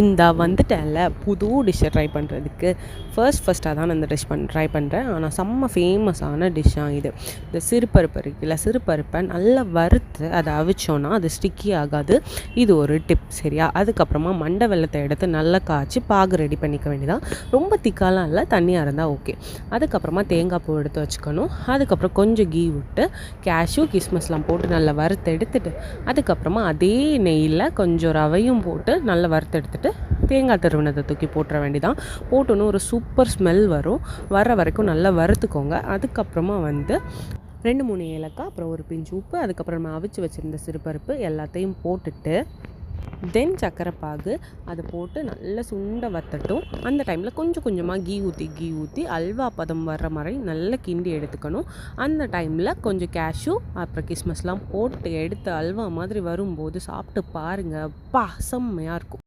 இந்த வந்துட்டேன்ல புது டிஷ்ஷை ட்ரை பண்ணுறதுக்கு ஃபஸ்ட்டாக தான் நான் இந்த டிஷ் ட்ரை பண்ணுறேன். ஆனால் செம்ம ஃபேமஸான டிஷ்ஷாக இது. இந்த சிறுபருப்பு இருக்குல்ல, சிறுபருப்பை நல்லா வறுத்து அதை அவிச்சோன்னா அது ஸ்டிக்கி ஆகாது. இது ஒரு டிப் சரியா. அதுக்கப்புறமா மண்டை வெல்லத்தை எடுத்து நல்லா காய்ச்சி பாகு ரெடி பண்ணிக்க வேண்டியதான். ரொம்ப திக்காலாம் இல்லை, தண்ணியாக இருந்தால் ஓகே. அதுக்கப்புறமா தேங்காய் பூ எடுத்து வச்சுக்கணும். அதுக்கப்புறம் கொஞ்சம் கீ விட்டு கேஷ்யூ கிஸ்மஸ்லாம் போட்டு நல்லா வறுத்து எடுத்துட்டு, அதுக்கப்புறமா அதே நெய்யில் கொஞ்சம் ரவையும் போட்டு நல்லா வறுத்து எடுத்துட்டு தேங்காய் திருவினத்தை தூக்கி போட்டுற வேண்டிதான். போட்டோன்னு ஒரு சூப்பர் ஸ்மெல் வரும். வர்ற வரைக்கும் நல்லா வறுத்துக்கோங்க. அதுக்கப்புறமா 2-3 ஏலக்காய், அப்புறம் ஒரு பிஞ்சு உப்பு, அதுக்கப்புறம் நம்ம அவிச்சு வச்சுருந்த சிறுபருப்பு எல்லாத்தையும் போட்டுட்டு தென் சக்கரை பாகு அதை போட்டு நல்லா சுண்ட வத்தட்டும். அந்த டைமில் கொஞ்சம் கொஞ்சமாக கீ ஊற்றி அல்வா பதம் வர்ற மாதிரி நல்லா கிண்டி எடுத்துக்கணும். அந்த டைமில் கொஞ்சம் கேஷ்யூ அப்புறம் கிஸ்மஸ்லாம் போட்டு எடுத்து அல்வா மாதிரி வரும்போது சாப்பிட்டு பாருங்கள், செம்மையாக இருக்கும்.